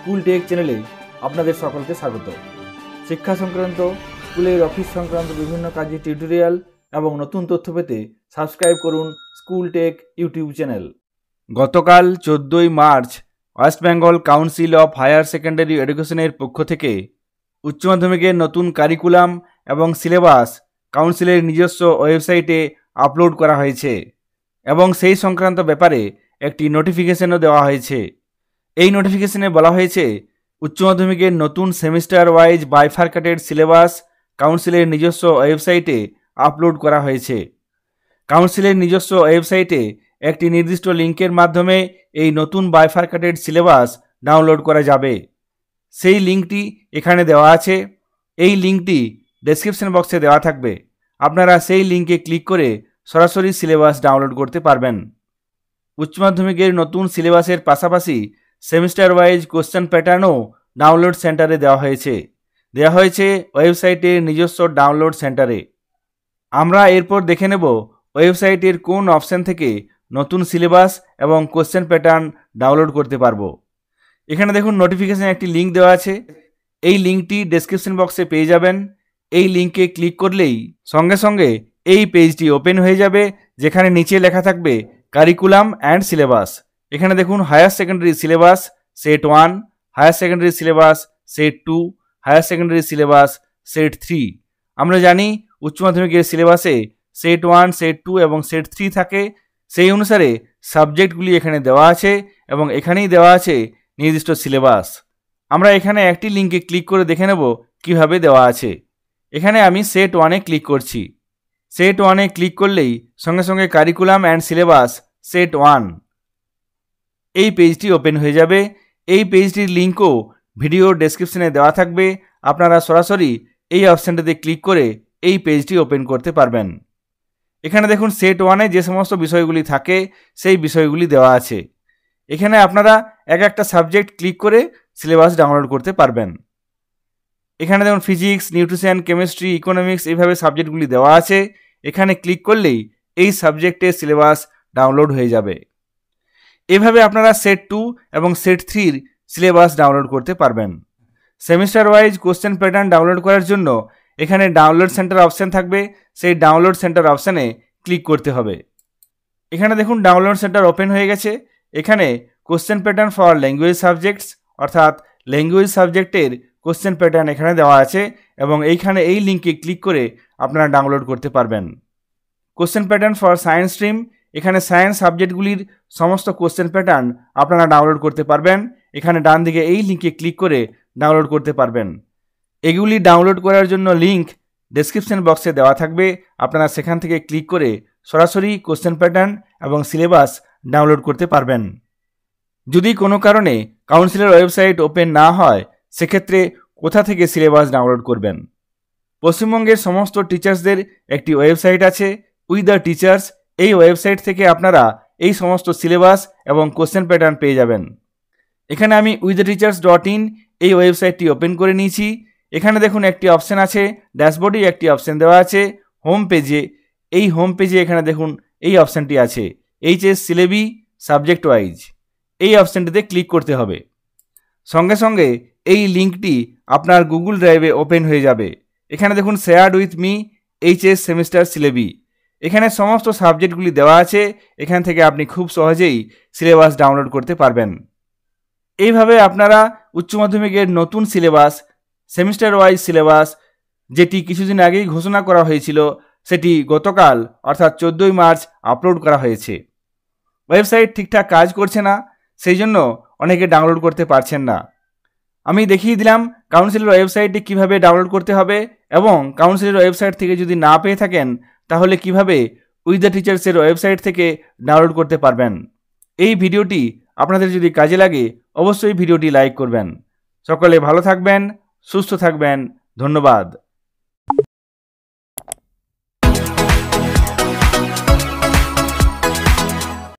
School take চ্যানেলে আপনাদের সকলকে স্বাগত। শিক্ষা সংক্রান্ত, স্কুলের অফিস সংক্রান্ত বিভিন্ন কাজের টিউটোরিয়াল এবং নতুন তথ্য পেতে সাবস্ক্রাইব করুন স্কুল টেক ইউটিউব চ্যানেল। গতকাল 14ই March West Bengal council of higher secondary এডুকেশনের পক্ষ থেকে উচ্চ মাধ্যমিকের নতুন কারিকুলাম এবং সিলেবাস কাউন্সিলের নিজস্ব ওয়েবসাইটে আপলোড করা হয়েছে এবং সেই সংক্রান্ত ব্যাপারে একটি নোটিফিকেশনও দেওয়া হয়েছে। এই নোটিফিকেশনে বলা হয়েছে উচ্চ মাধ্যমিকের নতুন সেমিস্টার ওয়াইজ বাইফার্কেটেড সিলেবাস কাউন্সিলের নিজস্ব ওয়েবসাইটে আপলোড করা হয়েছে। কাউন্সিলের নিজস্ব ওয়েবসাইটে একটি নির্দিষ্ট লিঙ্কের মাধ্যমে এই নতুন বাইফার্কেটেড সিলেবাস ডাউনলোড করা যাবে। সেই লিঙ্কটি এখানে দেওয়া আছে। এই লিঙ্কটি ডেসক্রিপশন বক্সে দেওয়া থাকবে। আপনারা সেই লিঙ্কে ক্লিক করে সরাসরি সিলেবাস ডাউনলোড করতে পারবেন। উচ্চ মাধ্যমিকের নতুন সিলেবাসের পাশাপাশি সেমিস্টার ওয়াইজ কোশ্চেন প্যাটার্নও ডাউনলোড সেন্টারে দেওয়া হয়েছে ওয়েবসাইটের নিজস্ব ডাউনলোড সেন্টারে। আমরা এরপর দেখে নেব ওয়েবসাইটের কোন অপশান থেকে নতুন সিলেবাস এবং কোশ্চেন প্যাটার্ন ডাউনলোড করতে পারবো। এখানে দেখুন নোটিফিকেশন একটি লিঙ্ক দেওয়া আছে। এই লিঙ্কটি ডেসক্রিপশন বক্সে পেয়ে যাবেন। এই লিঙ্কে ক্লিক করলেই সঙ্গে সঙ্গে এই পেজটি ওপেন হয়ে যাবে, যেখানে নিচে লেখা থাকবে কারিকুলাম অ্যান্ড সিলেবাস। এখানে দেখুন higher secondary syllabus set 1, higher secondary syllabus set 2, higher secondary syllabus set 3। আমরা জানি উচ্চ মাধ্যমিকের সিলেবাসে সেট 1, সেট 2 এবং সেট 3 থাকে। সেই অনুসারে সাবজেক্টগুলি এখানে দেওয়া আছে এবং এখানেই দেওয়া আছে নির্দিষ্ট সিলেবাস। আমরা এখানে একটি লিঙ্কে ক্লিক করে দেখে নেব কিভাবে দেওয়া আছে। এখানে আমি সেট 1-এ ক্লিক করছি। সেট 1-এ ক্লিক করলেই সঙ্গে সঙ্গে কারিকুলাম অ্যান্ড সিলেবাস সেট 1 এই পেজটি ওপেন হয়ে যাবে। এই পেজটির লিঙ্কও ভিডিও ডেসক্রিপশনে দেওয়া থাকবে। আপনারা সরাসরি এই অপশানটাতে ক্লিক করে এই পেজটি ওপেন করতে পারবেন। এখানে দেখুন সেট 1-এ যে সমস্ত বিষয়গুলি থাকে সেই বিষয়গুলি দেওয়া আছে। এখানে আপনারা এক একটা সাবজেক্ট ক্লিক করে সিলেবাস ডাউনলোড করতে পারবেন। এখানে দেখুন ফিজিক্স, নিউট্রিশন, কেমিস্ট্রি, ইকোনমিক্স এইভাবে সাবজেক্টগুলি দেওয়া আছে। এখানে ক্লিক করলেই এই সাবজেক্টের সিলেবাস ডাউনলোড হয়ে যাবে। এভাবে আপনারা সেট 2 এবং সেট 3-র সিলেবাস ডাউনলোড করতে পারবেন। Semester wise question pattern download করার জন্য এখানে ডাউনলোড সেন্টার অপশান থাকবে। সেই ডাউনলোড সেন্টার অপশানে ক্লিক করতে হবে। এখানে দেখুন ডাউনলোড সেন্টার ওপেন হয়ে গেছে। এখানে question pattern for language subjects অর্থাৎ ল্যাঙ্গুয়েজ সাবজেক্টের কোশ্চেন প্যাটার্ন এখানে দেওয়া আছে এবং এইখানে এই লিঙ্কে ক্লিক করে আপনারা ডাউনলোড করতে পারবেন। Question pattern for science stream, এখানে সায়েন্স সাবজেক্টগুলির সমস্ত কোশ্চেন প্যাটার্ন আপনারা ডাউনলোড করতে পারবেন। এখানে ডান দিকে এই লিঙ্কে ক্লিক করে ডাউনলোড করতে পারবেন। এগুলি ডাউনলোড করার জন্য লিঙ্ক ডেসক্রিপশন বক্সে দেওয়া থাকবে। আপনারা সেখান থেকে ক্লিক করে সরাসরি কোশ্চেন প্যাটার্ন এবং সিলেবাস ডাউনলোড করতে পারবেন। যদি কোনো কারণে কাউন্সিলের ওয়েবসাইট ওপেন না হয়, সেক্ষেত্রে কোথা থেকে সিলেবাস ডাউনলোড করবেন? পশ্চিমবঙ্গের সমস্ত টিচার্সদের একটি ওয়েবসাইট আছে, উইথ দ্য টিচার্স। এই ওয়েবসাইট থেকে আপনারা এই সমস্ত সিলেবাস এবং কোশ্চেন প্যাটার্ন পেয়ে যাবেন। এখানে আমি withtheteachers.in এই ওয়েবসাইটটি ওপেন করে নিয়েছি। এখানে দেখুন একটি অপশান আছে, ড্যাশবোর্ডে একটি অপশান দেওয়া আছে হোম পেজে। এই হোম পেজে এখানে দেখুন এই অপশানটি আছে এইচএস সিলেবি সাবজেক্ট ওয়াইজ। এই অপশানটিতে ক্লিক করতে হবে। সঙ্গে সঙ্গে এই লিঙ্কটি আপনার গুগল ড্রাইভে ওপেন হয়ে যাবে। এখানে দেখুন shared with me HS semester syllabi. এখানে সমস্ত সাবজেক্টগুলি দেওয়া আছে। এখান থেকে আপনি খুব সহজেই সিলেবাস ডাউনলোড করতে পারবেন। এইভাবে আপনারা উচ্চ মাধ্যমিকের নতুন সিলেবাস, সেমিস্টার ওয়াইজ সিলেবাস, যেটি কিছুদিন আগেই ঘোষণা করা হয়েছিল, সেটি গতকাল অর্থাৎ 14ই মার্চ আপলোড করা হয়েছে। ওয়েবসাইট ঠিকঠাক কাজ করছে না, সেই জন্য অনেকে ডাউনলোড করতে পারছেন না। আমি দেখিয়ে দিলাম কাউন্সিলের ওয়েবসাইটটি কিভাবে ডাউনলোড করতে হবে এবং কাউন্সিলের ওয়েবসাইট থেকে যদি না পেয়ে থাকেন তাহলে কিভাবে উইথ দ্য টিচার্সের ওয়েবসাইট থেকে ডাউনলোড করতে পারবেন। এই ভিডিওটি আপনাদের যদি কাজে লাগে অবশ্যই ভিডিওটি লাইক করবেন। সকলে ভালো থাকবেন, সুস্থ থাকবেন। ধন্যবাদ।